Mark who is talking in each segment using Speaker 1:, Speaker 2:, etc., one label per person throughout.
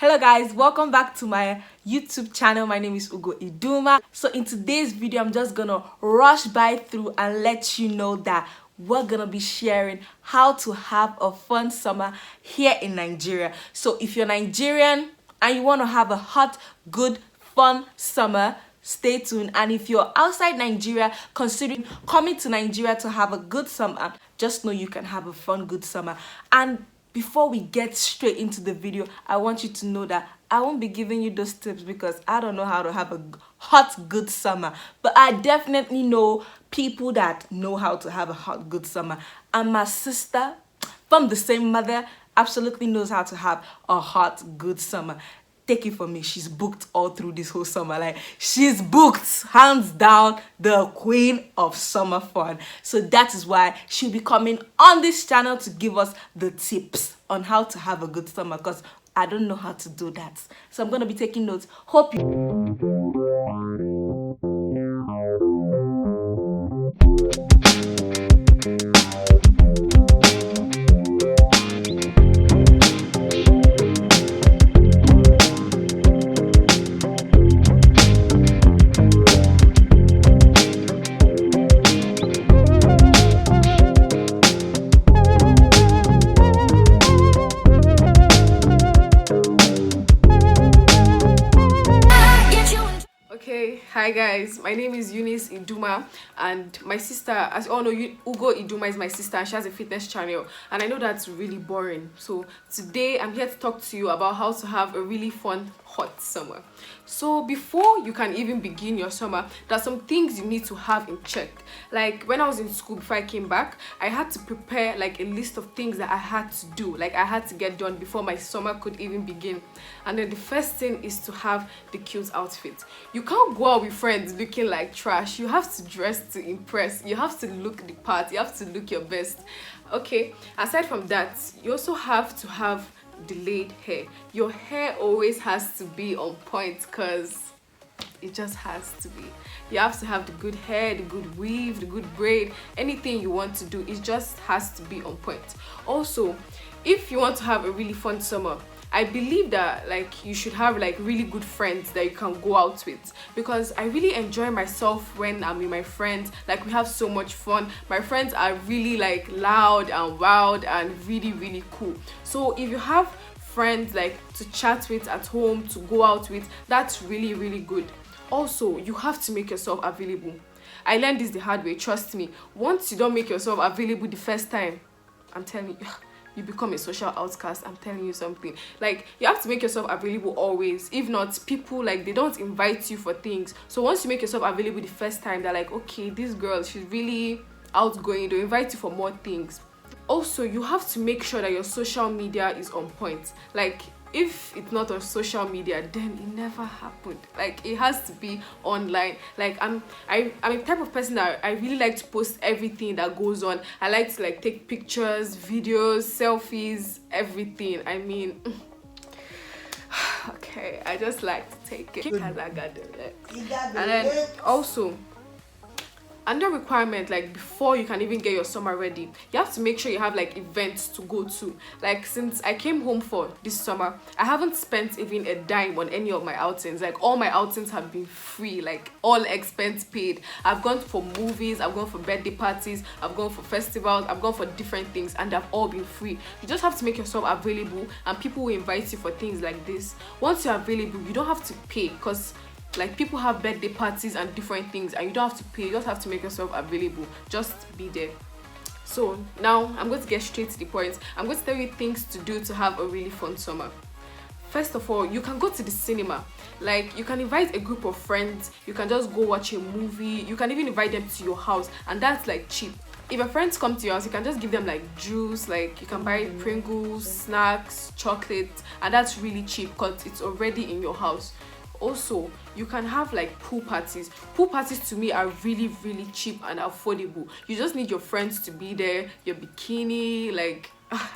Speaker 1: Hello guys, welcome back to my YouTube channel. My name is Iduma. So in today's video, I'm just gonna rush by through and let you know that we're gonna be sharing how to have a fun summer here in Nigeria. So if you're Nigerian and you want to have a hot, good, fun summer, stay tuned. And if you're outside Nigeria considering coming to Nigeria to have a good summer, just know you can have a fun, good summer. And before we get straight into the video, I want you to know that I won't be giving you those tips because I don't know how to have a hot, good summer. But I definitely know people that know how to have a hot, good summer. And my sister from the same mother absolutely knows how to have a hot, good summer. Take it from me, she's booked all through this whole summer. Like, she's booked, hands down, the queen of summer fun. So that is why she'll be coming on this channel to give us the tips on how to have a good summer, because I don't know how to do that. So I'm going to be taking notes. Hope you...
Speaker 2: Hi guys, my name is Iduma, and my sister, as you all know, Ugo Iduma is my sister, and she has a fitness channel, and I know that's really boring. So today I'm here to talk to you about how to have a really fun hot summer. So before you can even begin your summer, there's some things you need to have in check. Like when I was in school, before I came back, I had to prepare like a list of things that I had to do, like I had to get done before my summer could even begin. And then the first thing is to have the cute outfit. You can't go out with friends looking like trash. You have to dress to impress. You have to look the part. You have to look your best. Okay, aside from that, you also have to have delayed hair. Your hair always has to be on point because it just has to be. You have to have the good hair, the good weave, the good braid. Anything you want to do, it just has to be on point. Also, if you want to have a really fun summer, I believe that like you should have like really good friends that you can go out with, because I really enjoy myself when I'm with my friends. Like, we have so much fun. My friends are really like loud and wild and really cool. So if you have friends like to chat with at home, to go out with, that's really good. Also, you have to make yourself available. I learned this the hard way, trust me. Once you don't make yourself available the first time, I'm telling you, you become a social outcast. I'm telling you something. Like, you have to make yourself available always. If not, people like they don't invite you for things. So once you make yourself available the first time, they're like, okay, this girl, she's really outgoing. They'll invite you for more things. Also, you have to make sure that your social media is on point. Like, if it's not on social media, then it never happened. Like, it has to be online. Like, I'm a type of person that I really like to post everything that goes on. I like to like take pictures, videos, selfies, everything. I mean, okay, I just like to take it because I got it. And then also, another requirement, like before you can even get your summer ready, you have to make sure you have like events to go to. Like, since I came home for this summer, I haven't spent even a dime on any of my outings. Like, all my outings have been free, like all expense paid. I've gone for movies, I've gone for birthday parties, I've gone for festivals, I've gone for different things, and they've all been free. You just have to make yourself available, and people will invite you for things like this. Once you're available, you don't have to pay, because like people have birthday parties and different things, and you don't have to pay. You just have to make yourself available. Just be there. So now I'm going to get straight to the point. I'm going to tell you things to do to have a really fun summer. First of all, you can go to the cinema. Like, you can invite a group of friends. You can just go watch a movie. You can even invite them to your house, and that's like cheap. If your friends come to your house, you can just give them like juice. Like, you can buy Pringles, snacks, chocolate, and that's really cheap because it's already in your house. Also, you can have like pool parties. Pool parties to me are really cheap and affordable. You just need your friends to be there, your bikini, like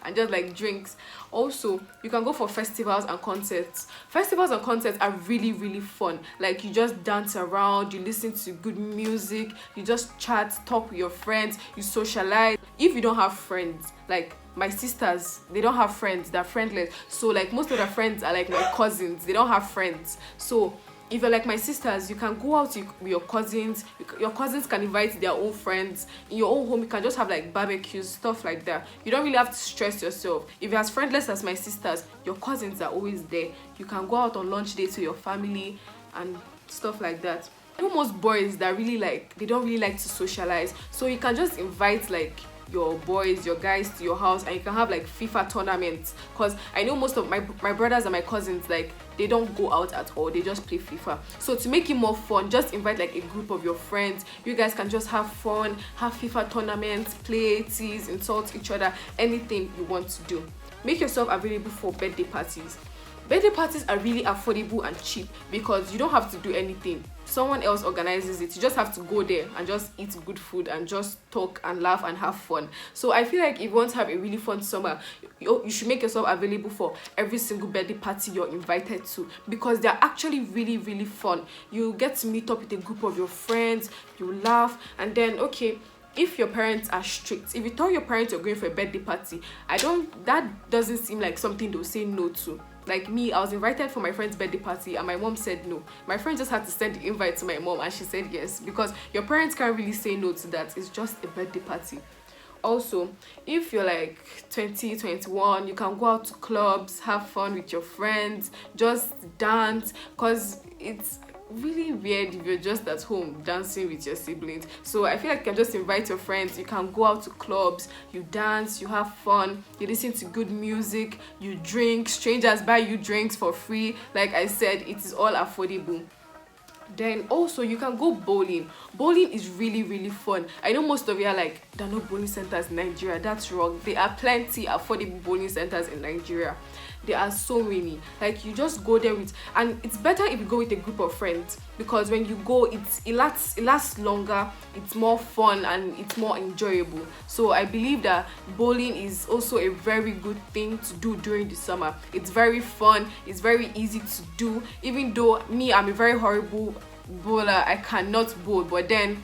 Speaker 2: and just like drinks. Also, you can go for festivals and concerts. Festivals and concerts are really really fun. Like you just dance around, you listen to good music, you just chat, talk with your friends, you socialize. If you don't have friends, like my sisters, they don't have friends, they're friendless. So like most of their friends are like my cousins, they don't have friends. So if you're like my sisters, you can go out with your cousins. Your cousins can invite their own friends. In your own home, you can just have like barbecues, stuff like that. You don't really have to stress yourself. If you're as friendless as my sisters, your cousins are always there. You can go out on lunch dates with your family and stuff like that. I know most boys that really like, they don't really like to socialize. So you can just invite like your boys, your guys to your house, and you can have like FIFA tournaments. Because I know most of my brothers and my cousins, like they don't go out at all, they just play FIFA. So to make it more fun, just invite like a group of your friends. You guys can just have fun, have FIFA tournaments, play, tease, insult each other, anything you want to do. Make yourself available for birthday parties. Birthday parties are really affordable and cheap because you don't have to do anything. Someone else organizes it. You just have to go there and just eat good food and just talk and laugh and have fun. So I feel like if you want to have a really fun summer, you should make yourself available for every single birthday party you're invited to, because they're actually really really fun. You get to meet up with a group of your friends, you laugh, and then okay, if your parents are strict, if you tell your parents you're going for a birthday party, that doesn't seem like something they'll say no to. Like me, I was invited for my friend's birthday party and my mom said no. My friend just had to send the invite to my mom and she said yes, because your parents can't really say no to that. It's just a birthday party. Also, if you're like 20, 21, you can go out to clubs, have fun with your friends, just dance, because it's really weird if you're just at home dancing with your siblings. So I feel like you can just invite your friends. You can go out to clubs, you dance, you have fun, you listen to good music, you drink, strangers buy you drinks for free. Like I said, it is all affordable. Then also you can go bowling. Bowling is really really fun. I know most of you are like, there are no bowling centers in Nigeria. That's wrong. There are plenty affordable bowling centers in Nigeria. There are so many. Like you just go there with, and it's better if you go with a group of friends, because when you go, it lasts longer, it's more fun and it's more enjoyable. So I believe that bowling is also a very good thing to do during the summer. It's very fun, it's very easy to do. Even though me, I'm a very horrible bowler, I cannot bowl, but then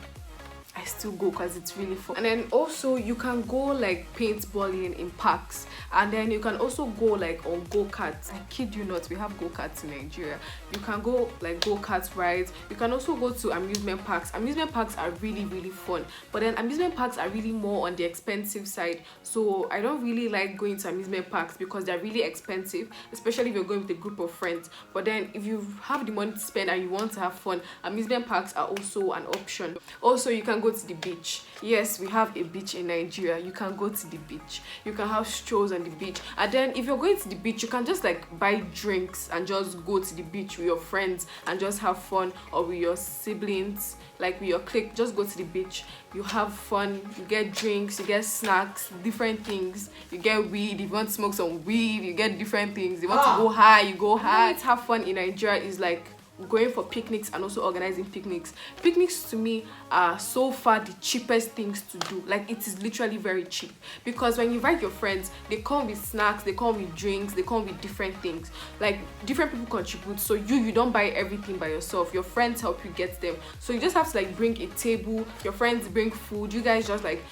Speaker 2: I still go because it's really fun. And then also you can go like paintballing in parks, and then you can also go like on go-karts. I kid you not, we have go-karts in Nigeria. You can go like go-kart rides. You can also go to amusement parks. Amusement parks are really really fun, but then amusement parks are really more on the expensive side. So I don't really like going to amusement parks because they're really expensive, especially if you're going with a group of friends. But then if you have the money to spend and you want to have fun, amusement parks are also an option. Also, you can go to the beach. Yes, we have a beach in Nigeria. You can go to the beach. You can have strolls on the beach. And then if you're going to the beach, you can just like buy drinks and just go to the beach with your friends and just have fun, or with your siblings, like with your clique. Just go to the beach, you have fun, you get drinks, you get snacks, different things. You get weed. If you want to smoke some weed, you get different things. You want to go high, you go high. To have fun in Nigeria is like going for picnics and also organizing picnics. Picnics to me are so far the cheapest things to do. Like it is literally very cheap, because when you invite your friends, they come with snacks, they come with drinks, they come with different things. Like different people contribute, so you don't buy everything by yourself. Your friends help you get them. So you just have to like bring a table, your friends bring food, you guys just like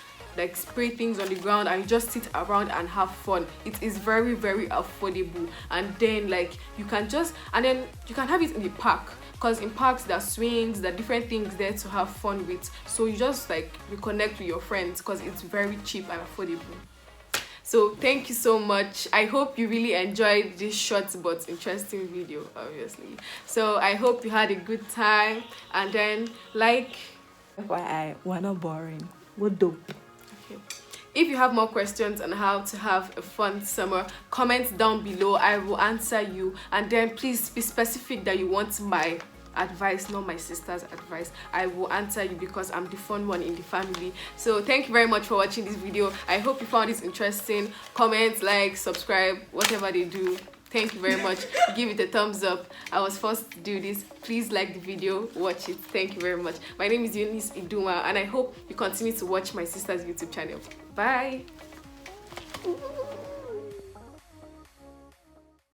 Speaker 2: spray things on the ground and you just sit around and have fun. It is very very affordable. And then like you can have it in the park, because in parks there are swings, there are different things there to have fun with. So you just like reconnect with your friends because it's very cheap and affordable. So thank you so much. I hope you really enjoyed this short but interesting video, obviously. So I hope you had a good time, and then like
Speaker 1: FYI, we're not boring, we're dope.
Speaker 2: If you have more questions on how to have a fun summer, comment down below. I will answer you. And then please be specific that you want my advice, not my sister's advice. I will answer you because I'm the fun one in the family. So thank you very much for watching this video. I hope you found this interesting. Comment, like, subscribe, whatever they do. Thank you very much. Give it a thumbs up. I was forced to do this. Please like the video, watch it. Thank you very much. My name is Eunice Iduma, and I hope you continue to watch my sister's YouTube channel. Bye.